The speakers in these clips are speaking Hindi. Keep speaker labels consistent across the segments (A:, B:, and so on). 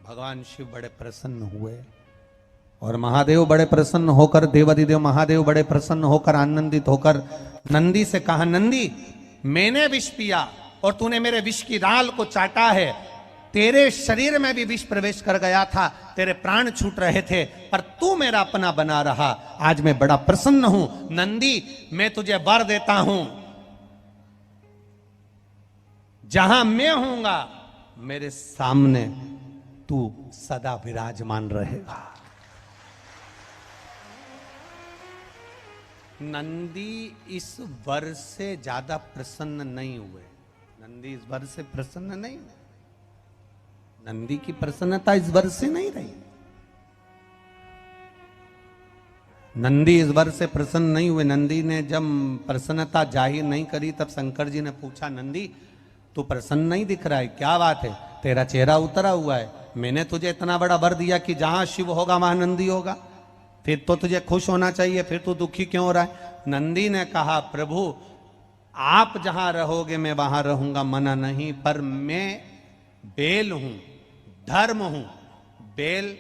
A: भगवान शिव बड़े प्रसन्न हुए और महादेव बड़े प्रसन्न होकर, देवाधिदेव महादेव बड़े प्रसन्न होकर, आनंदित होकर नंदी से कहा, नंदी मैंने विष पिया और तूने मेरे विष की राल को चाटा है, तेरे शरीर में भी विष प्रवेश कर गया था, तेरे प्राण छूट रहे थे, पर तू मेरा अपना बना रहा। आज मैं बड़ा प्रसन्न हूं। नंदी मैं तुझे वर देता हूं, जहां मैं होऊंगा मेरे सामने तू सदा विराजमान रहेगा। नंदी इस वर से ज्यादा प्रसन्न नहीं हुए। नंदी इस वर से प्रसन्न नहीं हुए। नंदी की प्रसन्नता इस वर से नहीं रही। नंदी इस वर से प्रसन्न नहीं हुए। नंदी ने जब प्रसन्नता जाहिर नहीं करी तब शंकर जी ने पूछा, नंदी तू प्रसन्न नहीं दिख रहा है, क्या बात है, तेरा चेहरा उतरा हुआ है। मैंने तुझे इतना बड़ा वर दिया कि जहां शिव होगा वहां नंदी होगा, फिर तो तुझे खुश होना चाहिए, फिर तू दुखी क्यों हो रहा है। नंदी ने कहा, प्रभु आप जहां रहोगे मैं वहां रहूंगा, मना नहीं, पर मैं बेल हूं, धर्म हूं। बेल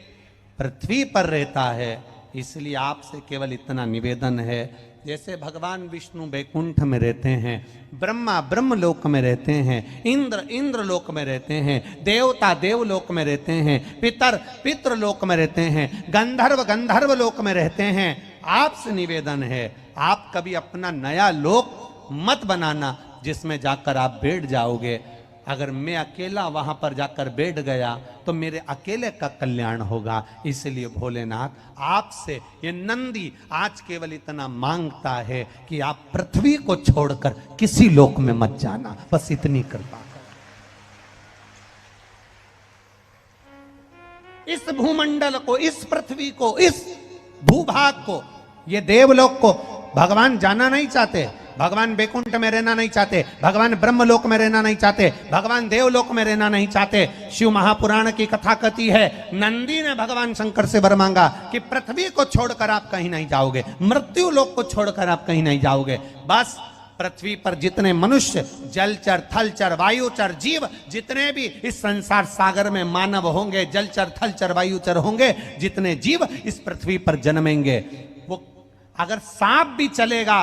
A: पृथ्वी पर रहता है, इसलिए आपसे केवल इतना निवेदन है, जैसे भगवान विष्णु वैकुंठ में रहते हैं, ब्रह्मा ब्रह्मलोक में रहते हैं, इंद्र इंद्रलोक में रहते हैं, देवता देवलोक में रहते हैं, पितर पितृलोक में रहते हैं, गंधर्व गंधर्व लोक में रहते हैं। आपसे निवेदन है, आप कभी अपना नया लोक मत बनाना जिसमें जाकर आप बैठ जाओगे। अगर मैं अकेला वहां पर जाकर बैठ गया तो मेरे अकेले का कल्याण होगा। इसलिए भोलेनाथ आपसे ये नंदी आज केवल इतना मांगता है कि आप पृथ्वी को छोड़कर किसी लोक में मत जाना, बस इतनी कृपा कर। इस भूमंडल को, इस पृथ्वी को, इस भूभाग को, ये देवलोक को भगवान जाना नहीं चाहते, भगवान वैकुंठ में रहना नहीं चाहते, भगवान ब्रह्मलोक में रहना नहीं चाहते, भगवान देवलोक में रहना नहीं चाहते। शिव महापुराण की कथा कहती है, नंदी ने भगवान शंकर से वर मांगा कि पृथ्वी को छोड़कर आप कहीं नहीं जाओगे, मृत्यु लोक को छोड़कर आप कहीं नहीं जाओगे। बस पृथ्वी पर जितने मनुष्य, जलचर थलचर वायुचर जीव, जितने भी इस संसार सागर में मानव होंगे, जलचर थलचर वायुचर होंगे, जितने जीव इस पृथ्वी पर जन्मेंगे, वो अगर सांप भी चलेगा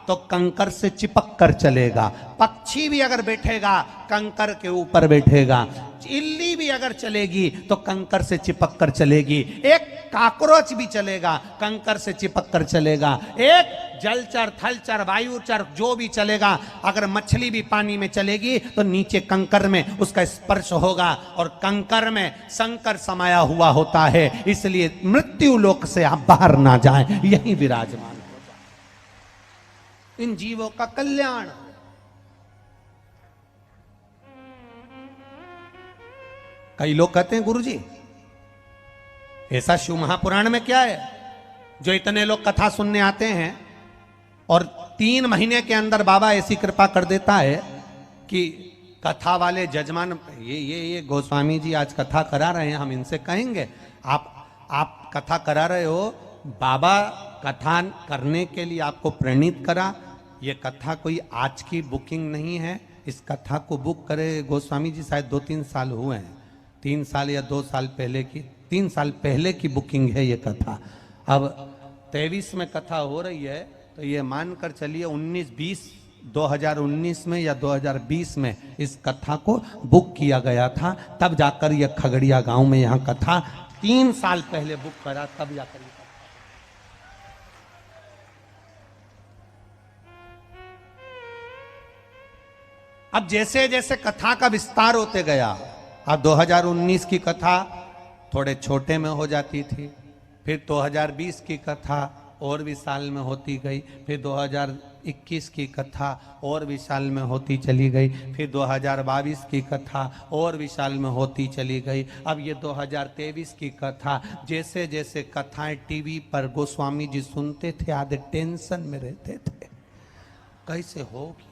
A: तो कंकर से चिपक कर चलेगा, पक्षी भी अगर बैठेगा कंकर के ऊपर बैठेगा, इल्ली भी अगर चलेगी तो कंकर से चिपक कर चलेगी, एक काकरोच भी चलेगा कंकर से चिपक कर चलेगा, एक जलचर थलचर वायुचर जो भी चलेगा, अगर मछली भी पानी में चलेगी तो नीचे कंकर में उसका स्पर्श होगा, और कंकर में शंकर समाया हुआ होता है। इसलिए मृत्यु लोक से आप बाहर ना जाएं, यही विराजमान इन जीवों का कल्याण। कई लोग कहते हैं, गुरुजी ऐसा शिव महापुराण में क्या है जो इतने लोग कथा सुनने आते हैं और 3 महीने के अंदर बाबा ऐसी कृपा कर देता है कि कथा वाले जजमान, ये गोस्वामी जी आज कथा करा रहे हैं, हम इनसे कहेंगे आप कथा करा रहे हो, बाबा कथा करने के लिए आपको प्रेरित करा। ये कथा कोई आज की बुकिंग नहीं है, इस कथा को बुक करे गोस्वामी जी शायद 2-3 साल हुए हैं, 3 साल या 2 साल पहले की, 3 साल पहले की बुकिंग है ये कथा। अब 23 में कथा हो रही है, तो ये मानकर चलिए 2019 में या 2020 में इस कथा को बुक किया गया था, तब जाकर ये खगड़िया गांव में यहाँ कथा 3 साल पहले बुक करा, तब जाकर। अब जैसे जैसे कथा का विस्तार होते गया, अब 2019 की कथा थोड़े छोटे में हो जाती थी, फिर 2020 की कथा और विशाल में होती गई, फिर 2021 की कथा और विशाल में होती चली गई, फिर 2022 की कथा और विशाल में होती चली गई। अब ये 2023 की कथा, जैसे जैसे कथाएं टीवी पर गोस्वामी जी सुनते थे, आधे टेंशन में रहते थे, कैसे होगी।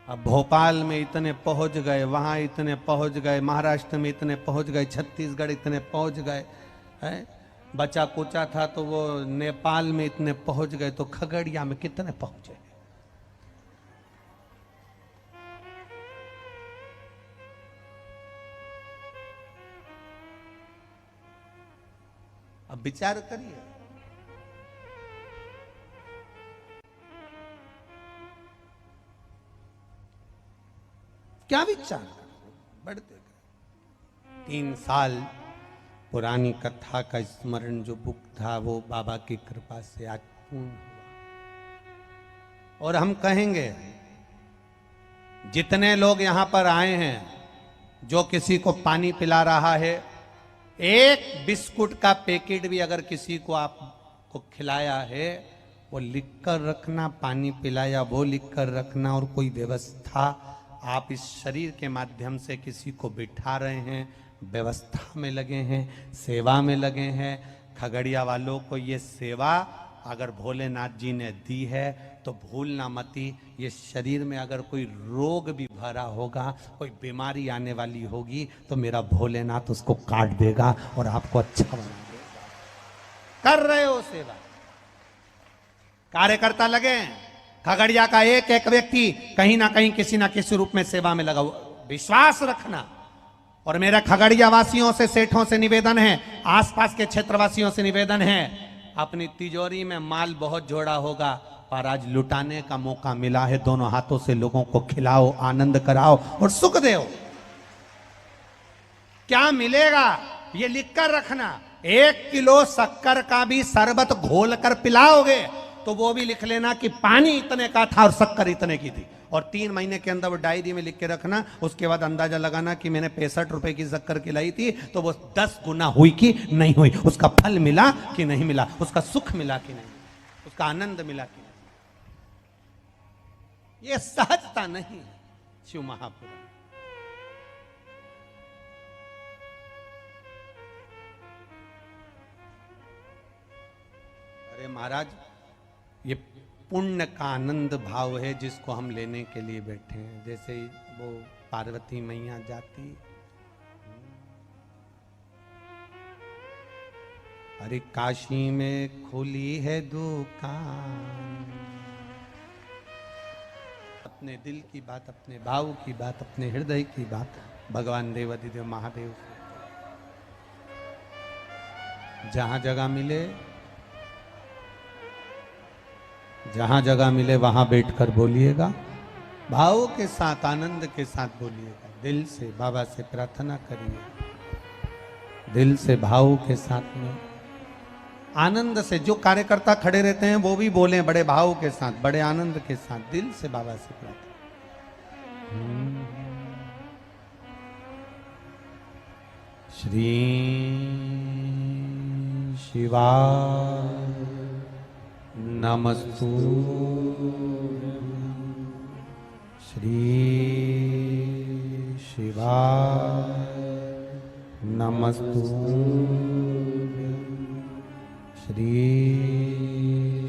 A: अब भोपाल में इतने पहुंच गए, वहां इतने पहुंच गए, महाराष्ट्र में इतने पहुंच गए, छत्तीसगढ़ इतने पहुंच गए, हैं बचा कुचा था तो वो नेपाल में इतने पहुंच गए, तो खगड़िया में कितने पहुंचे। अब विचार करिए, क्या विचार बढ़ते गए। 3 साल पुरानी कथा का स्मरण जो बुक था वो बाबा की कृपा से आज पूर्ण हुआ। और हम कहेंगे जितने लोग यहां पर आए हैं, जो किसी को पानी पिला रहा है, एक बिस्कुट का पैकेट भी अगर किसी को आपको खिलाया है, वो लिखकर रखना, पानी पिलाया वो लिखकर रखना। और कोई व्यवस्था आप इस शरीर के माध्यम से किसी को बिठा रहे हैं, व्यवस्था में लगे हैं, सेवा में लगे हैं। खगड़िया वालों को ये सेवा अगर भोलेनाथ जी ने दी है तो भूलना मती। ये शरीर में अगर कोई रोग भी भरा होगा, कोई बीमारी आने वाली होगी, तो मेरा भोलेनाथ उसको काट देगा और आपको अच्छा बना देगा। कर रहे हो सेवा, कार्यकर्ता लगे। खगड़िया का एक एक व्यक्ति कहीं ना कहीं किसी ना किसी रूप में सेवा में लगा। विश्वास रखना। और मेरा खगड़िया वासियों से, सेठों से निवेदन है, आसपास के क्षेत्रवासियों से निवेदन है, अपनी तिजोरी में माल बहुत जोड़ा होगा, पर आज लुटाने का मौका मिला है। दोनों हाथों से लोगों को खिलाओ, आनंद कराओ और सुख दो। क्या मिलेगा ये लिखकर रखना। 1 किलो शक्कर का भी शरबत घोल कर पिलाओगे तो वो भी लिख लेना कि पानी इतने का था और शक्कर इतने की थी। और 3 महीने के अंदर वो डायरी में लिख के रखना। उसके बाद अंदाजा लगाना कि मैंने 65 रुपए की शक्कर खिलाई थी, तो वो 10 गुना हुई कि नहीं हुई, उसका फल मिला कि नहीं मिला, उसका सुख मिला कि नहीं, उसका आनंद मिला कि नहीं। ये सहजता नहीं शिव महापुराण। अरे महाराज, ये पुण्य का आनंद भाव है जिसको हम लेने के लिए बैठे हैं। जैसे वो पार्वती मैया जाती, अरे काशी में खुली है दुकान, अपने दिल की बात, अपने भाव की बात, अपने हृदय की बात भगवान देवाधिदेव महादेव जहां जगह मिले, जहां जगह मिले वहां बैठकर बोलिएगा, भाव के साथ, आनंद के साथ बोलिएगा। दिल से बाबा से प्रार्थना करिए, दिल से भाव के साथ में, आनंद से। जो कार्यकर्ता खड़े रहते हैं वो भी बोलें बड़े भाव के साथ, बड़े आनंद के साथ, दिल से बाबा से प्रार्थना। श्री शिवा नमस्तु, श्री शिवा नमस्तु, श्री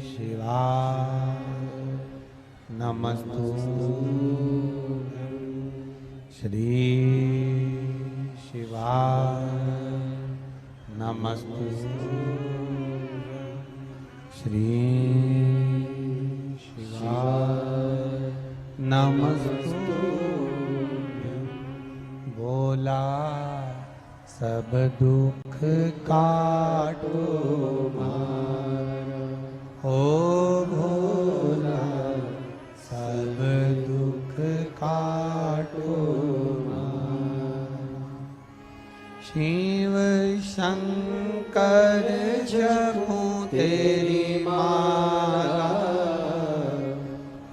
A: शिवा नमस्तु, श्री शिवा नमस्तु, श्री शिवा नमस्तु। बोला सब दुख काटो मारा, ओ भोला सब दुख काटो मारा। शिव शंकर जपूं तेरी माला,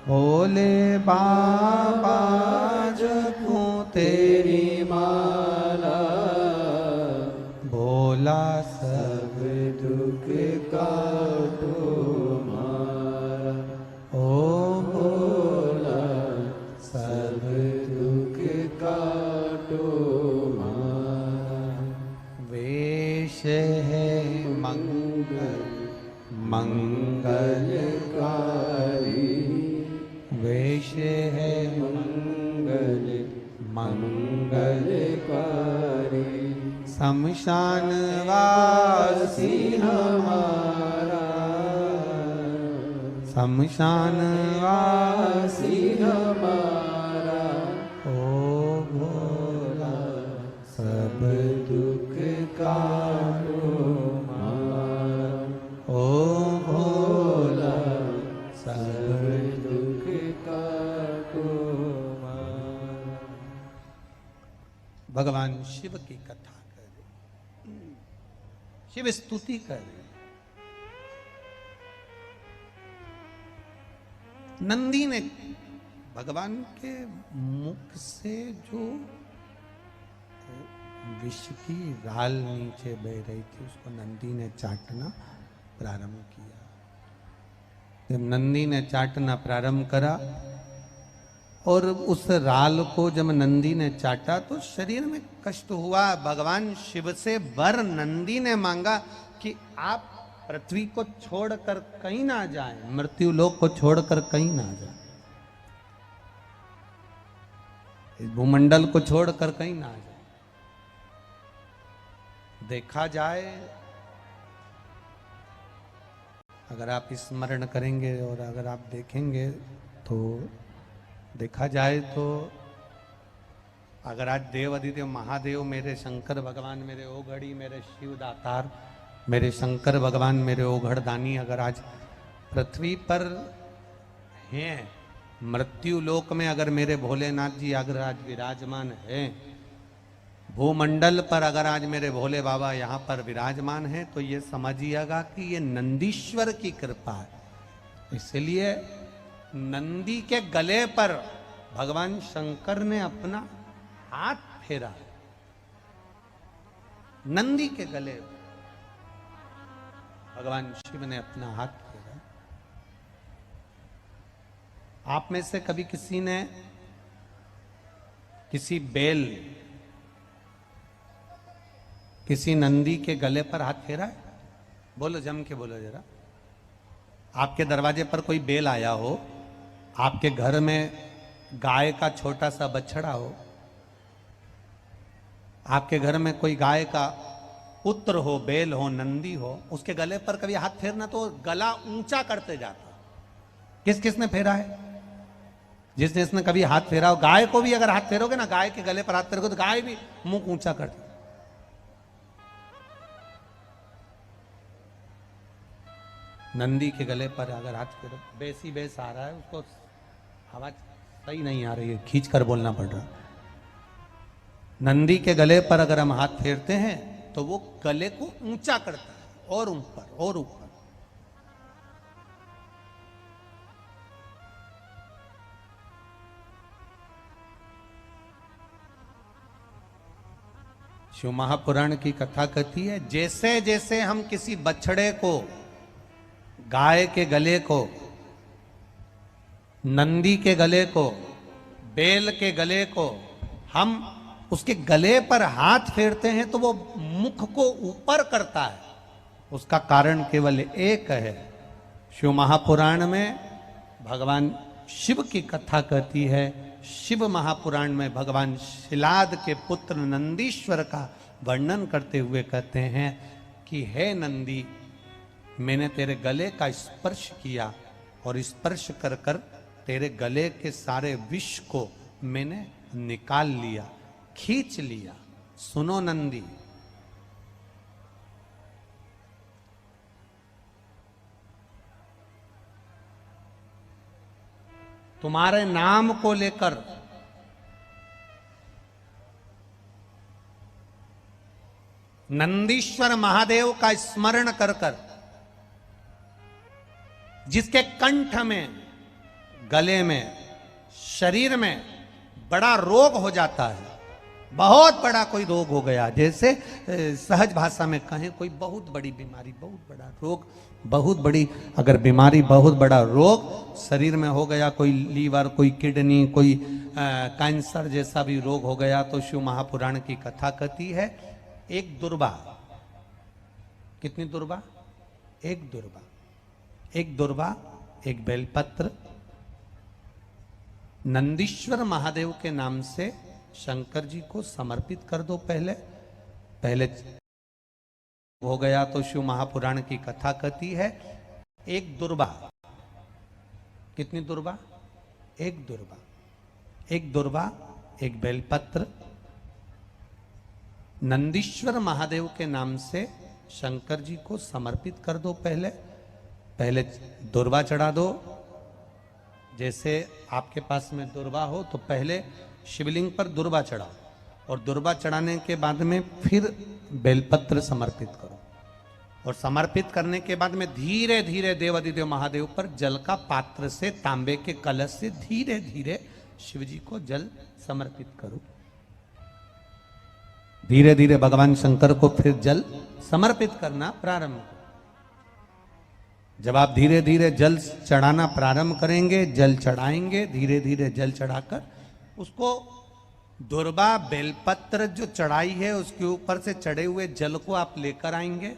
A: भोले बाबा जपूं तेरी माला, भोला सब दुख काटो मारा, ओ भोला सब दुख काटो मारा। वेश है मंगल मंगलकारी, वेश है मंगल मंगलकारी, शमशान वासी हमारा, शमशान वासी हमारा, ओ भोला सब दुख काटो मारा। भगवान शिव की कथा कर रहे, शिव स्तुति कर रहे। नंदी ने भगवान के मुख से जो विष की राल नीचे बह रही थी उसको नंदी ने चाटना प्रारंभ किया। जब नंदी ने चाटना प्रारंभ करा और उस राल को जब नंदी ने चाटा तो शरीर में कष्ट हुआ। भगवान शिव से वर नंदी ने मांगा कि आप पृथ्वी को छोड़कर कहीं ना जाएं, मृत्यु लोक को छोड़कर कहीं ना जाएं, इस भूमंडल को छोड़कर कहीं ना जाएं। देखा जाए, अगर आप स्मरण करेंगे और अगर आप देखेंगे तो देखा जाए तो अगर आज देव अधिदेव महादेव मेरे शंकर भगवान, मेरे ओघड़ी, मेरे शिव दातार, मेरे शंकर भगवान, मेरे ओघड़ दानी अगर आज पृथ्वी पर हैं, मृत्यु लोक में अगर मेरे भोलेनाथ जी अगर आज विराजमान हैं, भूमंडल पर अगर आज मेरे भोले बाबा यहाँ पर विराजमान हैं, तो ये समझिएगा कि ये नंदीश्वर की कृपा है। इसलिए नंदी के गले पर भगवान शंकर ने अपना हाथ फेरा। नंदी के गले पर भगवान शिव ने अपना हाथ फेरा। आप में से कभी किसी ने किसी बेल, किसी नंदी के गले पर हाथ फेरा है? बोलो, जम के बोलो जरा। आपके दरवाजे पर कोई बेल आया हो, आपके घर में गाय का छोटा सा बछड़ा हो, आपके घर में कोई गाय का पुत्र हो, बेल हो, नंदी हो, उसके गले पर कभी हाथ फेरना तो गला ऊंचा करते जाता। किस किसने फेरा है? जिस जिसने कभी हाथ फेरा हो। गाय को भी अगर हाथ फेरोगे ना, गाय के गले पर हाथ फेरोगे तो गाय भी मुंह ऊंचा करती। नंदी के गले पर अगर हाथ फेरो, बेसी बेस आ रहा है, उसको आवाज सही नहीं आ रही है, खींच कर बोलना पड़ रहा। नंदी के गले पर अगर हम हाथ फेरते हैं तो वो गले को ऊंचा करता है और ऊपर और ऊपर। शिव महापुराण की कथा कहती है, जैसे जैसे हम किसी बछड़े को, गाय के गले को, नंदी के गले को, बेल के गले को हम उसके गले पर हाथ फेरते हैं तो वो मुख को ऊपर करता है। उसका कारण केवल एक है। शिव महापुराण में भगवान शिव की कथा कहती है। शिव महापुराण में भगवान शिलाद के पुत्र नंदीश्वर का वर्णन करते हुए कहते हैं कि हे नंदी, मैंने तेरे गले का स्पर्श किया और स्पर्श कर कर तेरे गले के सारे विष को मैंने निकाल लिया, खींच लिया। सुनो नंदी, तुम्हारे नाम को लेकर नंदीश्वर महादेव का स्मरण कर कर जिसके कंठ में, गले में, शरीर में बड़ा रोग हो जाता है, बहुत बड़ा कोई रोग हो गया, जैसे सहज भाषा में कहें कोई बहुत बड़ी बीमारी, बहुत बड़ा रोग, बहुत बड़ी अगर बीमारी, बहुत बड़ा रोग शरीर में हो गया, कोई लीवर, कोई किडनी, कोई कैंसर जैसा भी रोग हो गया, तो शिव महापुराण की कथा कहती है एक दुर्वा, कितनी दुर्वा? एक दुर्वा, एक दुर्वा, एक बेलपत्र नंदीश्वर महादेव के नाम से शंकर जी को समर्पित कर दो। पहले हो गया तो शिव महापुराण की कथा कहती है एक दुर्वा, कितनी दुर्वा? एक दुर्वा, एक दुर्वा, एक बेलपत्र नंदीश्वर महादेव के नाम से शंकर जी को समर्पित कर दो। पहले दुर्वा चढ़ा दो। जैसे आपके पास में दुर्वा हो तो पहले शिवलिंग पर दुर्वा चढ़ाओ और दुर्वा चढ़ाने के बाद में फिर बेलपत्र समर्पित करो, और समर्पित करने के बाद में धीरे धीरे देवाधिदेव महादेव पर जल का पात्र से, तांबे के कलश से धीरे धीरे शिव जी को जल समर्पित करो। धीरे धीरे भगवान शंकर को फिर जल समर्पित करना प्रारंभ करो। जब आप धीरे धीरे जल चढ़ाना प्रारंभ करेंगे, जल चढ़ाएंगे, धीरे धीरे जल चढ़ाकर उसको दुर्वा बेलपत्र जो चढ़ाई है उसके ऊपर से चढ़े हुए जल को आप लेकर आएंगे।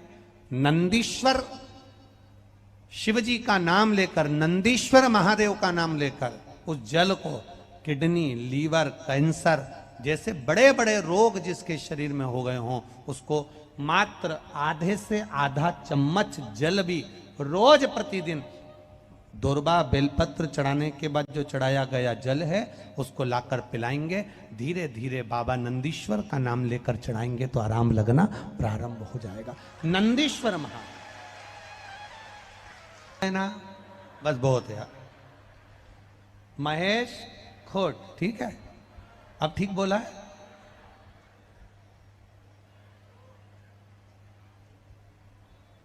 A: नंदीश्वर शिव जी का नाम लेकर, नंदीश्वर महादेव का नाम लेकर उस जल को किडनी, लीवर, कैंसर जैसे बड़े बड़े रोग जिसके शरीर में हो गए हों उसको मात्र आधे से आधा चम्मच जल भी रोज प्रतिदिन दुर्वा बेलपत्र चढ़ाने के बाद जो चढ़ाया गया जल है उसको लाकर पिलाएंगे। धीरे धीरे बाबा नंदीश्वर का नाम लेकर चढ़ाएंगे तो आराम लगना प्रारंभ हो जाएगा। नंदीश्वर महा है ना, बस बहुत है। महेश खोट, ठीक है, अब ठीक बोला है।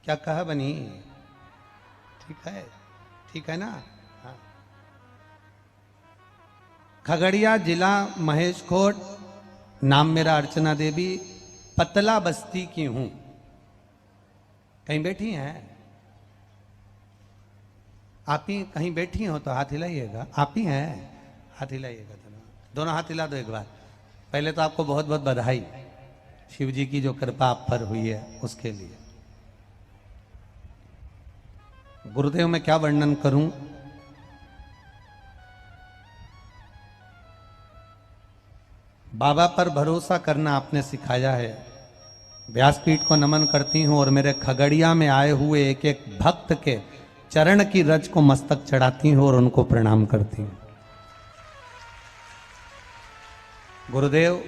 A: क्या कहा बनी? ठीक है, ठीक है ना। हाँ। खगड़िया जिला महेश खोट, नाम मेरा अर्चना देवी, पतला बस्ती की हूं। कहीं बैठी हैं आप ही? कहीं बैठी हो तो हाथ हिलाइएगा। आप ही हैं? हाथ हिलाइएगा, दोनों हाथ हिला दो एक बार। पहले तो आपको बहुत बहुत बधाई, शिव जी की जो कृपा आप पर हुई है उसके लिए। गुरुदेव मैं क्या वर्णन करूं, बाबा पर भरोसा करना आपने सिखाया है। व्यासपीठ को नमन करती हूं और मेरे खगड़िया में आए हुए एक एक भक्त के चरण की रज को मस्तक चढ़ाती हूं और उनको प्रणाम करती हूं। गुरुदेव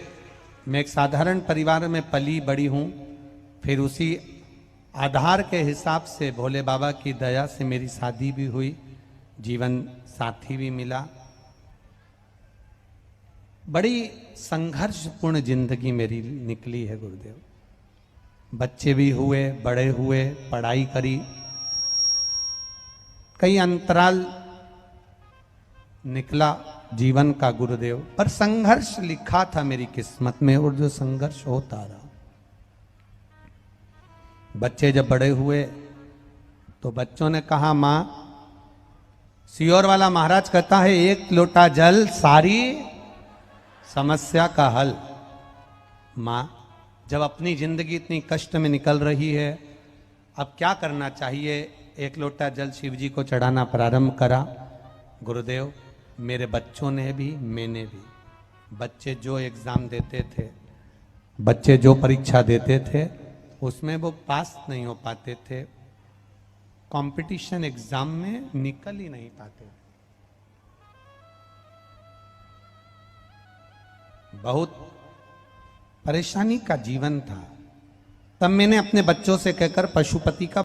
A: मैं एक साधारण परिवार में पली बड़ी हूं, फिर उसी आधार के हिसाब से भोले बाबा की दया से मेरी शादी भी हुई, जीवन साथी भी मिला। बड़ी संघर्षपूर्ण जिंदगी मेरी निकली है गुरुदेव। बच्चे भी हुए, बड़े हुए, पढ़ाई करी, कई अंतराल निकला जीवन का गुरुदेव, पर संघर्ष लिखा था मेरी किस्मत में और जो संघर्ष होता रहा। बच्चे जब बड़े हुए तो बच्चों ने कहा मां, सियोर वाला महाराज कहता है एक लोटा जल सारी समस्या का हल। मां जब अपनी जिंदगी इतनी कष्ट में निकल रही है, अब क्या करना चाहिए? एक लोटा जल शिव जी को चढ़ाना प्रारंभ करा। गुरुदेव मेरे बच्चों ने भी, मैंने भी, बच्चे जो एग्जाम देते थे, बच्चे जो परीक्षा देते थे उसमें वो पास नहीं हो पाते थे, कंपटीशन एग्जाम में निकल ही नहीं पाते थे। बहुत परेशानी का जीवन था। तब मैंने अपने बच्चों से कहकर पशुपति का